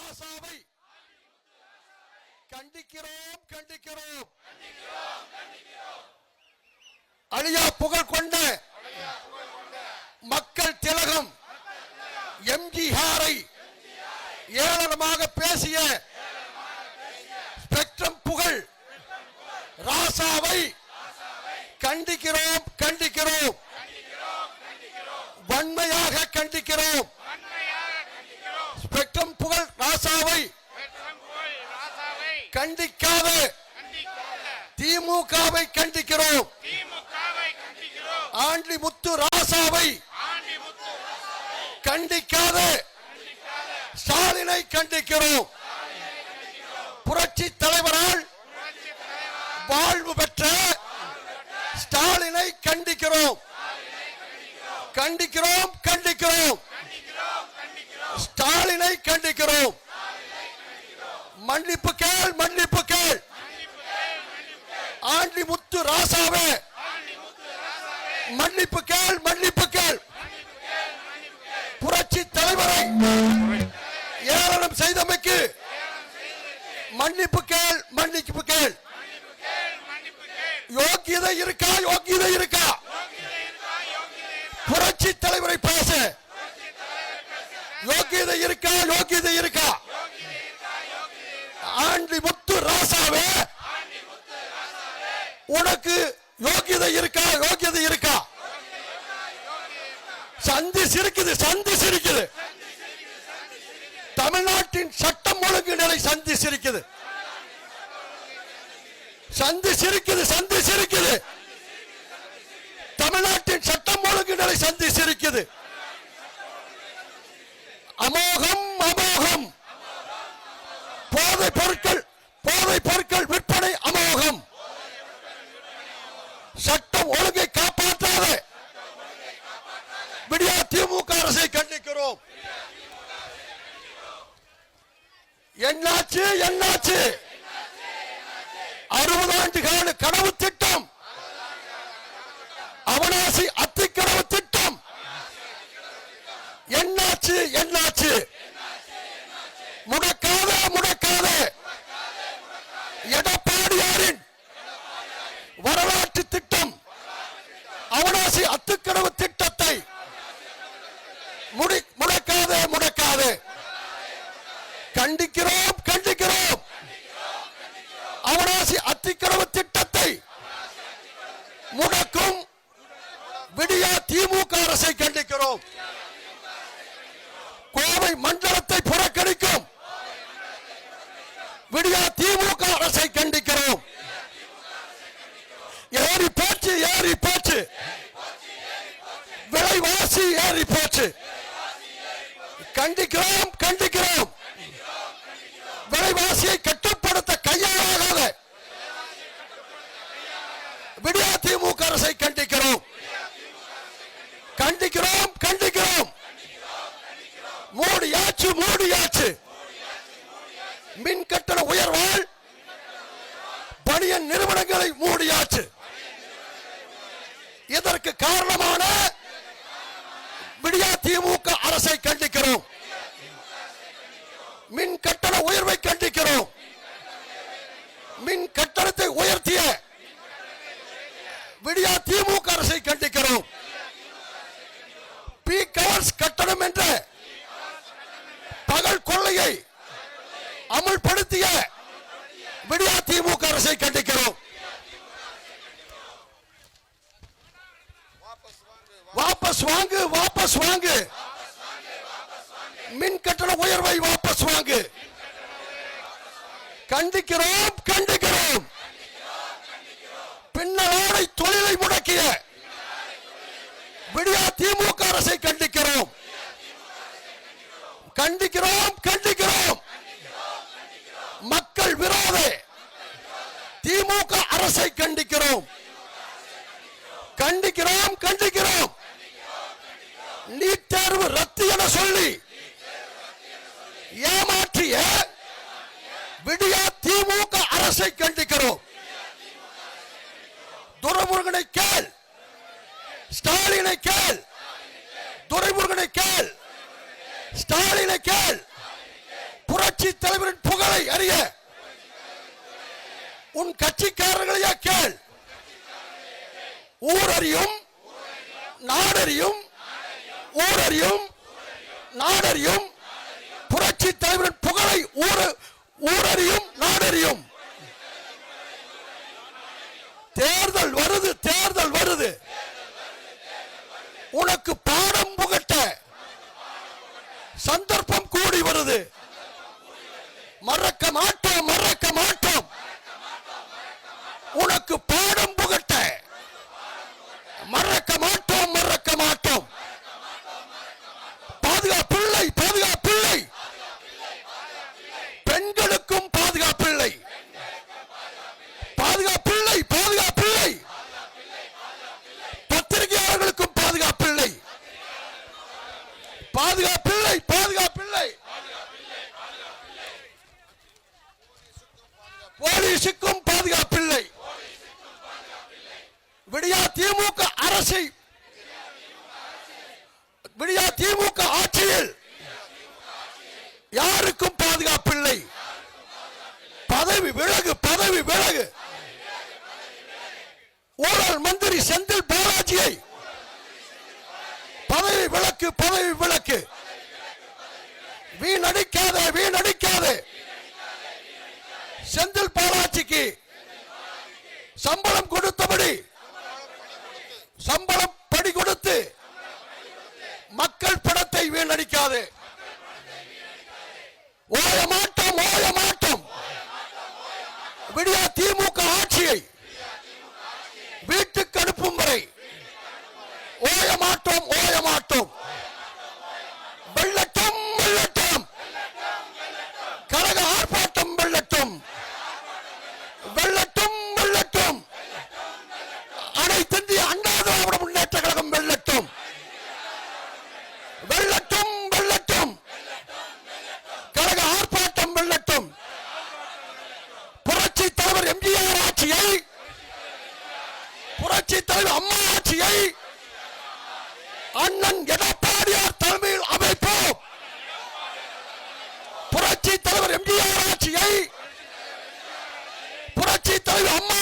ராசாவை கண்டிக்கிறோம் கண்டிக்கிறோம். அழியா புகழ் கொண்ட மக்கள் திலகம் எம்ஜிஆரை ஏளனமாக பேசிய ஸ்பெக்ட்ரம் புகழ் ராசாவை கண்டிக்கிறோம் கண்டிக்கிறோம். வன்மையாக கண்டிக்கிறோம். ஸ்பெக்ட்ரம் புகழ் ராசாவை கண்டிக்காத திமுகவை கண்டிக்கிறோம். ஆண்டி முத்து ராசாவை கண்டிக்காத ஸ்டாலினை கண்டிக்கிறோம். புரட்சி தலைவரால் வாழ்வு பெற்ற ஸ்டாலினை கண்டிக்கிறோம் கண்டிக்கிறோம் கண்டிக்கிறோம். ஸ்டாலினை கண்டிக்கிறோம். மன்னிப்பு கேள் மன்னிப்பு கேள். ஆண்டி முத்து ராசாவே மன்னிப்பு கேள் மன்னிப்பு கேள். புரட்சி தலைவரை ஏளனம் செய்தமைக்கு மன்னிப்பு கேள் மன்னிப்பு கேள். யோக்கியதை இருக்கா யோக்கியதை இருக்கா? புரட்சி தலைவரை பேச யோக்கியதை இருக்கா யோக்கியதை இருக்கா? ஆண்டி முத்து ராசாவே உனக்கு யோக்கியதை இருக்கா யோக்கியதை இருக்கா? சந்தி சிரிக்குது சந்தி சிரிக்குது. தமிழ்நாட்டின் சட்டம் ஒழுங்கு நிலை சந்தி சிரிக்குது சந்தி சிரிக்குது சந்தி சிரிக்குது. தமிழ்நாட்டின் சட்டம் ஒழுங்கு நிலை சந்தி சிரிக்குது. அமோகம் அமோகம். போதை பொருட்கள் விற்பனை அமோகம். சட்டம் ஒழுங்கை காப்பாற்றாத விடியா திமுக அரசை கண்டிக்கிறோம். என்னாச்சு என்னாச்சு? 60 ஆண்டு கால கனவு திட்டம், அவனாசி அத்திக்கனவு திட்டம் என்னாச்சு என்னாச்சு? முடக்காத முடக்காத. எடப்பாடியாரின் வரலாற்று திட்டம் அவனாசி அத்திக்கனவு திட்டத்தை முடக்காத முடக்காத. கண்டிக்கிறோம் கண்டிக்கிறோம். அவனாசி அத்திக்கனவு திட்டத்தை முடக்கும் விடியா திமுக அரசை கண்டிக்கிறோம். கோவை மண்டலத்தை புறக்கணிக்கும் விடியா திமுக அரசை கண்டிக்கிறோம். ஏறி போச்சு ஏறி போச்சு. விலைவாசி ஏறி போச்சு. கண்டிக்கிறோம் கண்டிக்கிறோம். விலைவாசியை கட்டுப்படுத்த கையாளாத விடியா திமுக அரசை கண்டிக்கிறோம் கண்டிக்கிறோம் கண்டிக்கிறோம். மூடியாச்சு மூடியாச்சு. மின் கட்டண உயர்வால் பனியன் நிறுவனங்களை மூடியாச்சு. இதற்கு காரணமான விடியா திமுக அரசை கண்டிக்கிறோம். மின் கட்டண உயர்வை கண்டிக்கிறோம். மின் கட்டணத்தை உயர்த்திய விடியா திமுக அரசை கண்டிக்கிறோம். பீக் ஹவர்ஸ் கட்டணம் என்ற பகல் கொள்ளையை அமல்படுத்திய விடியா திமுக அரசை கண்டிக்கிறோம். வாபஸ் வாங்கு வாபஸ் வாங்கு. மின் கட்டண உயர்வை வாபஸ் வாங்கு. கண்டிக்கிறோம் கண்டிக்கிறோம். பின்னலாடை தொழிலை முடக்கிய விடியா திமுக அரசை கண்டிக்கிறோம் கண்டிக்கிறோம் கண்டிக்கிறோம். மக்கள் விரோத திமுக அரசை கண்டிக்கிறோம் கண்டிக்கிறோம் கண்டிக்கிறோம். நீட் தேர்வு ரத்து என சொல்லி ஏமாற்றிய விடியா திமுக அரசை கண்டிக்கிறோம். துரைமுருகனை கேள், ஸ்டாலினை கேள். துரைமுருகனை கேள், ஸ்டாலினை கேள். புரட்சி தலைவரின் புகழை அறிய உன் கட்சிக்காரர்களையே கேள். ஊரறியும் நாடறியும், ஊரறியும் நாடறியும், புரட்சி தலைவரின் புகழை ஊரறியும் நாடறியும். தேர்தல் வருது, தேர்தல் வருது, உனக்கு பாடம் புகட்ட சந்தர்ப்பம் கூடி வருது. மறக்க மாட்டோம், மறக்க மாட்டோம், உனக்கு பாடம் புகட்ட மறக்க மாட்டோம், மறக்க மாட்டோம். பாதுகாப்பில்லை, பாதுகாப்பில்லை, பெண்களுக்கும் பாதுகாப்பில்லை, பாதுகாப்பில்லை, பாதுகாப்பில்லை, பத்திரிகையாளர்களுக்கும் பாதுகாப்பில்லை, பாதுகாப்பில்லை, பாதுகாப்பில்லை, போலீசுக்கும் பாதுகாப்பில்லை. விடியா திமுக அரசை, விடியா திமுக ஆட்சியில் யாருக்கும் பாதுகாப்பில்லை. பதவி விலகு, பதவி விலகு. ஊழல் மந்திரி செந்தில் பாலாஜியை பதவி விலக்கு, பதவி விலக்கு. வீணடிக்காதே, வீணடிக்காதே. செந்தில் பாலாஜிக்கு சம்பளம் கொடுத்தபடி, சம்பளம் படி கொடுத்து மக்கள் பணத்தை வீணடிக்காதே. ஓய மாட்டோம், ஓய மாட்டோம். விடியா திமுக ஆட்சியை வீட்டுக்கு அனுப்பும் வரை ஓய மாட்டோம், ஓய மாட்டோம். வெள்ளட்டும், வெள்ளட்டும், கழக ஆர்ப்பாட்டம் வெள்ளட்டும், வெள்ளட்டும், வெள்ளட்டும். அனைத்திந்திய அண்ணா திராவிட முன்னேற்ற கழகம் வெள்ளட்டும், வெள்ளட்டும், வெள்ளட்டும், கழக ஆர்ப்பாட்டம் வெள்ளட்டும். புரட்சி தலைவர் எம்ஜிஆர் ஆட்சியை, புரட்சி தலைவர் அம்மா ஆட்சியை அண்ணன் எடப்பாடியார் தலைமையில் அமைப்போம். புரட்சி தலைவர் எம்ஜிஆர் ஆட்சியை, புரட்சி தலைவர் அம்மா